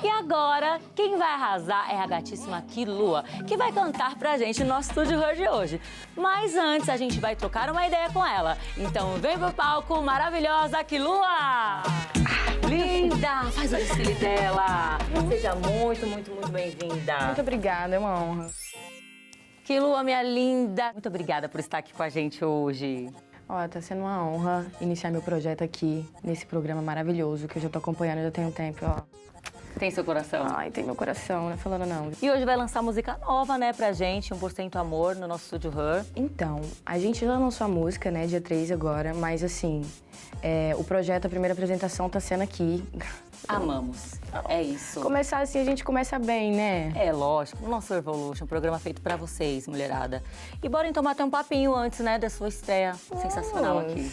E agora, quem vai arrasar é a gatíssima Kilua, que vai cantar pra gente no nosso Estúdio Her de hoje. Mas antes, a gente vai trocar uma ideia com ela. Então vem pro palco, maravilhosa Kilua! Linda! Faz o desfile dela! Seja muito, muito, muito bem-vinda. Muito obrigada, é uma honra. Kilua, minha linda, muito obrigada por estar aqui com a gente hoje. Ó, tá sendo uma honra iniciar meu projeto aqui, nesse programa maravilhoso, que eu já tô acompanhando já tem um tempo, ó. Tem seu coração? Ai, tem meu coração, não é falando não. E hoje vai lançar música nova, né, pra gente, 1% Amor, no nosso Estúdio Her. Então, a gente já lançou a música, né, dia 3 agora, mas assim, o projeto, a primeira apresentação tá sendo aqui. Amamos, é isso. Começar assim, a gente começa bem, né? É lógico, o nosso Revolution, um programa feito pra vocês, mulherada. E bora então bater um papinho antes, né, da sua estreia sensacional aqui.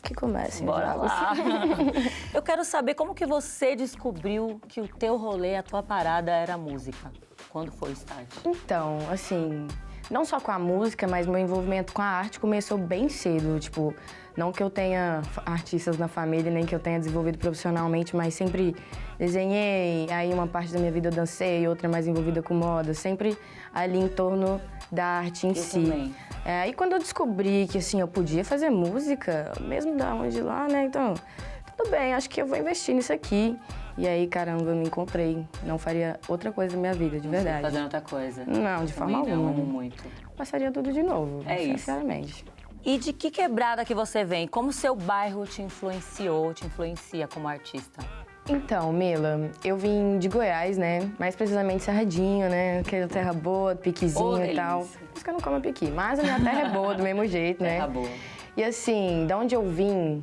Que comece. Bora lá. Eu quero saber como que você descobriu que o teu rolê, a tua parada era música. Quando foi o start? Então, assim, não só com a música, mas meu envolvimento com a arte começou bem cedo. Tipo, não que eu tenha artistas na família, nem que eu tenha desenvolvido profissionalmente, mas sempre desenhei, aí uma parte da minha vida eu dancei, outra mais envolvida com moda, sempre ali em torno da arte em si. Também. Aí quando eu descobri que assim, eu podia fazer música, mesmo da onde lá, né, então, tudo bem, acho que eu vou investir nisso aqui. E aí, caramba, eu me encontrei, não faria outra coisa na minha vida, de verdade. Fazendo outra coisa. Não, de forma Também alguma. não, amo muito. Passaria tudo de novo, É isso. sinceramente. E de que quebrada que você vem? Como seu bairro te influenciou, te influencia como artista? Então, Mila, eu vim de Goiás, né? Mais precisamente Cerradinho, né? Aquela terra boa, piquezinho e tal. delícia. Por isso que eu não como piqui, mas a minha terra é boa do mesmo jeito, né? Terra boa. E assim, da onde eu vim,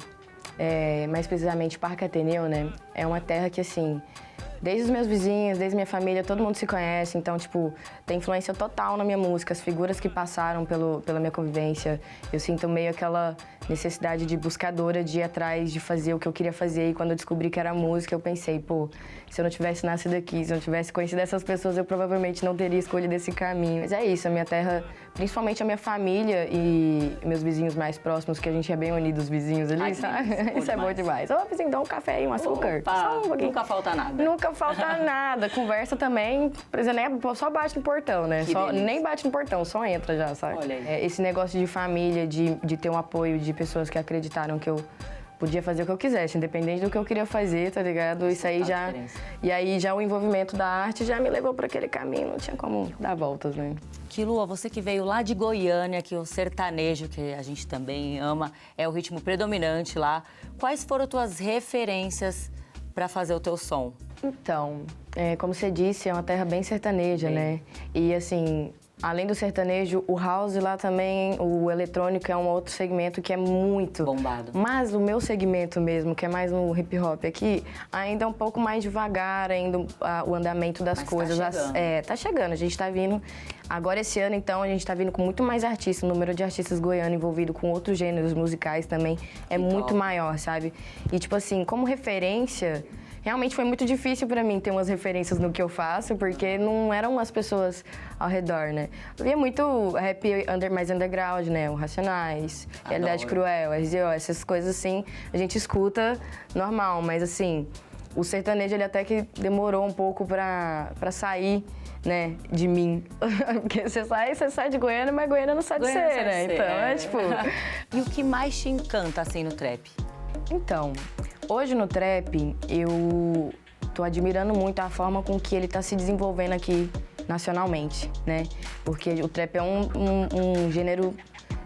mais precisamente Parque Ateneu, né? É uma terra que, assim, desde os meus vizinhos, desde minha família, todo mundo se conhece. Então, tipo, tem influência total na minha música. As figuras que passaram pela minha convivência. Eu sinto meio aquela necessidade de buscadora, de ir atrás, de fazer o que eu queria fazer. E quando eu descobri que era música, eu pensei, pô, se eu não tivesse nascido aqui, se eu não tivesse conhecido essas pessoas, eu provavelmente não teria escolhido esse caminho. Mas é isso, a minha terra, principalmente a minha família e meus vizinhos mais próximos, que a gente é bem unidos, os vizinhos ali, Ai, sabe? delícia, Isso é bom demais. Ô, vizinho, dá um café aí, um açúcar. Opa, Só um pouquinho. nunca falta nada. Nunca falta nada. Conversa também, por exemplo, só bate no portão, né? Que delícia. Nem bate no portão, só entra já, sabe? Olha aí. Esse negócio de família, de ter um apoio de pessoas que acreditaram que eu podia fazer o que eu quisesse, independente do que eu queria fazer, tá ligado? Isso aí faz já... diferença. E aí já o envolvimento da arte já me levou para aquele caminho, não tinha como dar voltas, né? Kilua, você que veio lá de Goiânia, que o sertanejo, que a gente também ama, é o ritmo predominante lá. Quais foram tuas referências para fazer o teu som? Então, como você disse, é uma terra bem sertaneja, né? E assim, além do sertanejo, o house lá também, o eletrônico é um outro segmento que é muito Bombado. Mas o meu segmento mesmo, que é mais no hip hop aqui, ainda é um pouco mais devagar, ainda o andamento das Mas coisas. tá chegando. Tá chegando, a gente tá vindo. Agora esse ano, então, a gente tá vindo com muito mais artistas, o número de artistas goianos envolvido com outros gêneros musicais também é muito top. maior, sabe? E tipo assim, como referência, realmente foi muito difícil pra mim ter umas referências no que eu faço, porque não eram as pessoas ao redor, né? Eu via muito rap mais underground, né? O Racionais, Realidade Cruel, RZO, essas coisas assim, a gente escuta normal, mas assim, o sertanejo ele até que demorou um pouco pra sair, né, de mim. Porque você sai de Goiânia, mas Goiânia não sai de Goiânia ser, sai de né? ser, Então, é. tipo... E o que mais te encanta, assim, no trap? Então, hoje no trap, eu tô admirando muito a forma com que ele tá se desenvolvendo aqui nacionalmente, né? Porque o trap é um gênero,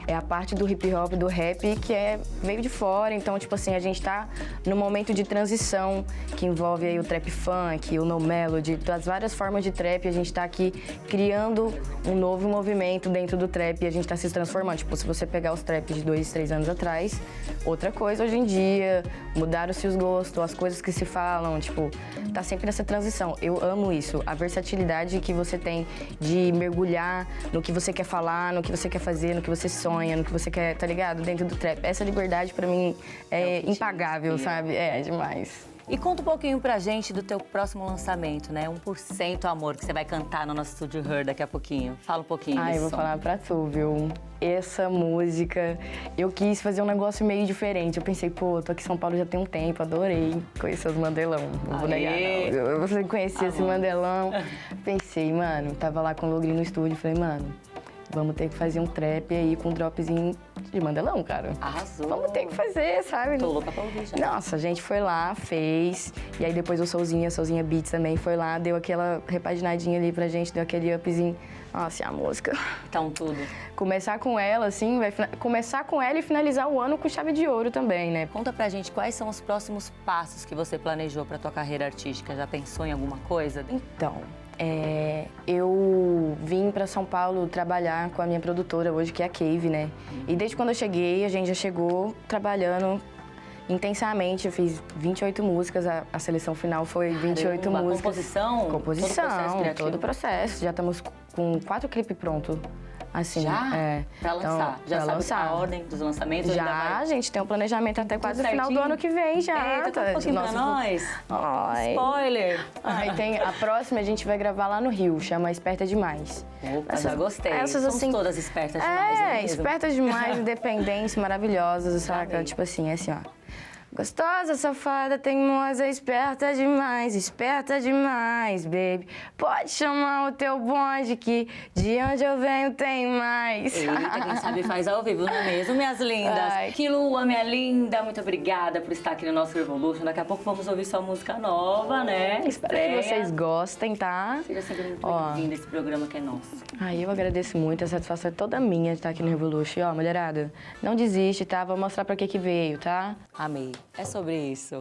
é a parte do hip hop, do rap, que veio de fora. Então, tipo assim, a gente tá no momento de transição, que envolve aí o trap funk, o no melody, das várias formas de trap. A gente tá aqui criando um novo movimento dentro do trap e a gente tá se transformando. Tipo, se você pegar os traps de 2, 3 anos atrás, outra coisa hoje em dia, mudaram-se os gostos, as coisas que se falam, tipo, tá sempre nessa transição. Eu amo isso, a versatilidade que você tem de mergulhar no que você quer falar, no que você quer fazer, no que você sonha, no que você quer, tá ligado? Dentro do trap. Essa liberdade pra mim é o que te impagável, inspira. sabe? É demais. E conta um pouquinho pra gente do teu próximo lançamento, né? 1% Amor, que você vai cantar no nosso Estúdio Her daqui a pouquinho. Fala um pouquinho desse Eu vou som. falar pra tu, viu? Essa música, eu quis fazer um negócio meio diferente. Eu pensei, pô, tô aqui em São Paulo já tem um tempo, adorei conhecer os Mandelão. Não vou negar, não. Eu conheci esse Mandelão. Pensei, mano, tava lá com o Logri no estúdio, falei, mano, vamos ter que fazer um trap aí com um dropzinho de Mandelão, cara. Arrasou. Vamos ter que fazer, sabe? Tô louca pra ouvir já. Nossa, a gente foi lá, fez. E aí depois o Souzinha Beats também foi lá, deu aquela repaginadinha ali pra gente, deu aquele upzinho. Nossa, e a música. Então tudo. Começar com ela, assim, começar com ela e finalizar o ano com chave de ouro também, né? Conta pra gente quais são os próximos passos que você planejou pra tua carreira artística. Já pensou em alguma coisa? Então, eu vim para São Paulo trabalhar com a minha produtora hoje, que é a Cave, né? E desde quando eu cheguei, a gente já chegou trabalhando intensamente. Eu fiz 28 músicas, a seleção final foi 28 Caramba, músicas. Composição? Composição, todo o processo. Já estamos com 4 clipes prontos. Assim, Já? Pra lançar? Então, Já pra sabe lançar. a ordem dos lançamentos? Já, Ainda vai... a gente tem um planejamento até quase no final do certinho? ano que vem, já. Eita, conta um pouquinho pra nós. Ai. Spoiler! Ai, tem a próxima a gente vai gravar lá no Rio, chama Esperta Demais. Opa, já gostei. Essas, Somos assim, todas espertas demais, não é mesmo? espertas demais, independentes, maravilhosas, saca? Amei. Tipo assim, ó. Gostosa, safada, teimosa, esperta demais, baby. Pode chamar o teu bonde que de onde eu venho tem mais. Eita, quem sabe faz ao vivo, não é mesmo, minhas lindas? Ai. Que Lua, minha linda, muito obrigada por estar aqui no nosso Revolution. Daqui a pouco vamos ouvir sua música nova, né? Espero que vocês gostem, tá? Seja sempre muito Ó. bem-vindo a esse programa que é nosso. Ai, eu agradeço muito, a satisfação é toda minha de estar aqui no Revolution. E, ó, mulherada, não desiste, tá? Vou mostrar pra que veio, tá? Amei. É sobre isso.